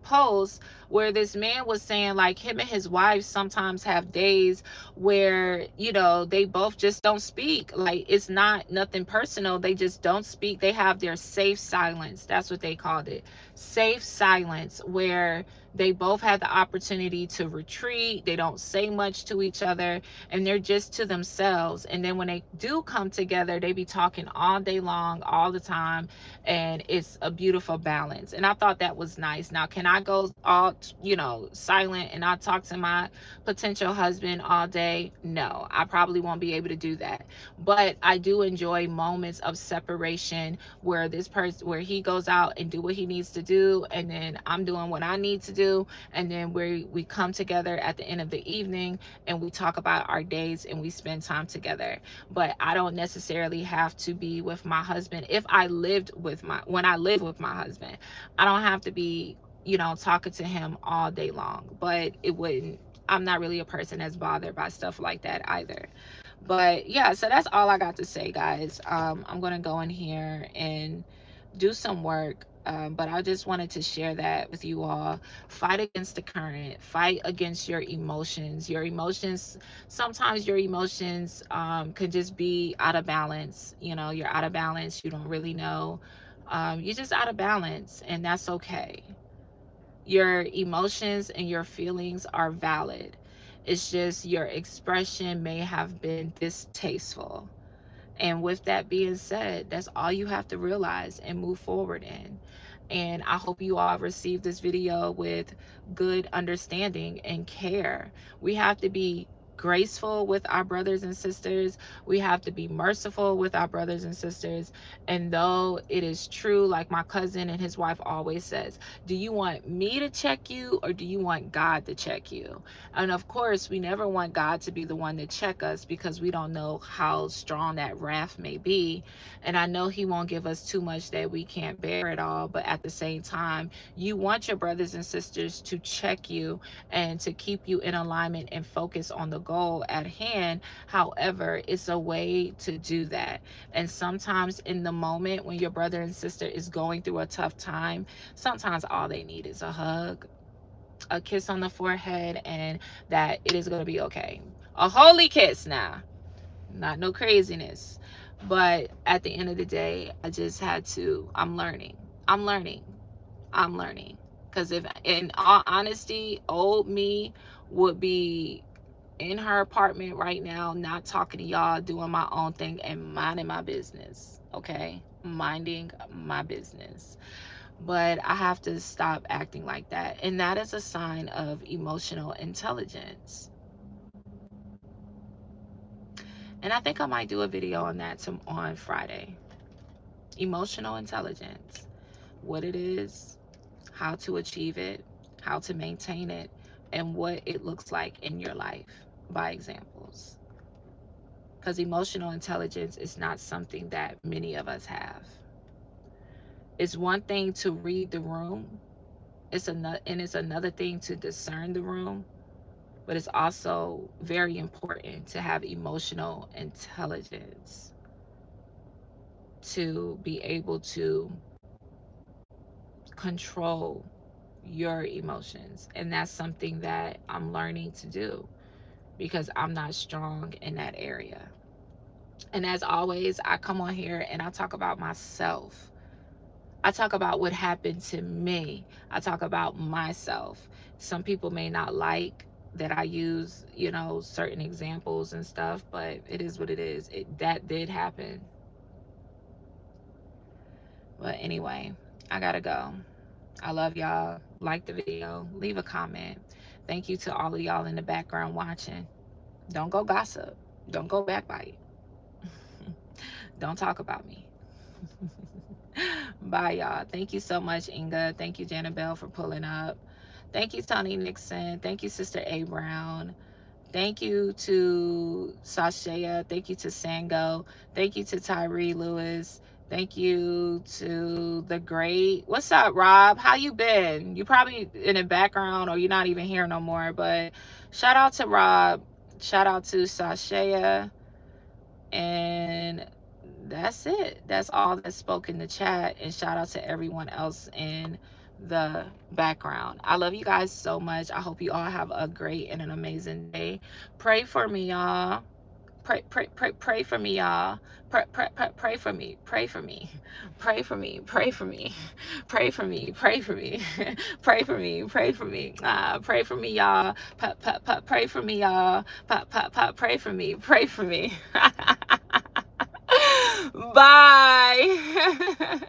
post where this man was saying, like, him and his wife sometimes have days where, they both just don't speak. Like, it's not nothing personal, they just don't speak. They have their safe silence, that's what they called it, safe silence, where they both had the opportunity to retreat. They don't say much to each other, and they're just to themselves. And then when they do come together, they be talking all day long, all the time, and it's a beautiful balance. And I thought that was nice. Now, can I go all, silent and not talk to my potential husband all day? No, I probably won't be able to do that. But I do enjoy moments of separation where where he goes out and do what he needs to do, and then I'm doing what I need to do, and then we come together at the end of the evening and we talk about our days and we spend time together. But I don't necessarily have to be with my husband. If I lived with my when I live with my husband, I don't have to be, talking to him all day long. But it wouldn't I'm not really a person that's bothered by stuff like that either. But yeah, so that's all I got to say, guys. I'm gonna go in here and do some work. But I just wanted to share that with you all. Fight against the current, fight against your emotions. Sometimes your emotions could just be out of balance. You're out of balance, you don't really know. You're just out of balance, and that's okay. Your emotions and your feelings are valid. It's just your expression may have been distasteful. And with that being said, that's all you have to realize and move forward in. And I hope you all receive this video with good understanding and care. We have to be graceful with our brothers and sisters. We have to be merciful with our brothers and sisters. And though it is true, like my cousin and his wife always says, do you want me to check you or do you want God to check you? And of course, we never want God to be the one to check us, because we don't know how strong that wrath may be. And I know He won't give us too much that we can't bear it all. But at the same time, you want your brothers and sisters to check you and to keep you in alignment and focus on the goal at hand. However, it's a way to do that. And sometimes in the moment when your brother and sister is going through a tough time, sometimes all they need is a hug, a kiss on the forehead, and that it is going to be okay. A holy kiss now, not no craziness. But at the end of the day, I just had to, I'm learning, I'm learning. Because if, in all honesty, old me would be in her apartment right now, not talking to y'all, doing my own thing and minding my business. Okay? Minding my business. But I have to stop acting like that. And that is a sign of emotional intelligence. And I think I might do a video on that on Friday. Emotional intelligence, what it is, how to achieve it, how to maintain it, and what it looks like in your life by examples. Because emotional intelligence is not something that many of us have. It's one thing to read the room, it's another thing to discern the room, but it's also very important to have emotional intelligence to be able to control your emotions. And that's something that I'm learning to do because I'm not strong in that area. And as always, I come on here and I talk about myself. I talk about what happened to me. I talk about myself. Some people may not like that I use, certain examples and stuff, but it is what it is. That did happen. But anyway, I gotta go. I love y'all. Like the video, leave a comment. Thank you to all of y'all in the background watching. Don't go gossip. Don't go backbite. Don't talk about me. Bye, y'all. Thank you so much, Inga. Thank you, Janet Bell, for pulling up. Thank you, Tony Nixon. Thank you, Sister A. Brown. Thank you to Sashaya. Thank you to Sango. Thank you to Tyree Lewis. Thank you to the great. What's up, Rob? How you been? You probably in the background or you're not even here no more. But shout out to Rob. Shout out to Sashaya. And that's it. That's all that's spoken in the chat. And shout out to everyone else in the background. I love you guys so much. I hope you all have a great and an amazing day. Pray for me, y'all. Pray for me, y'all. Pray for me. Pray for me. Pray for me. Pray for me. Pray for me. Pray for me. Pray for me. Pray for me. Pray for me, y'all. Pray for me, y'all. Pray for me. Pray for me. Bye.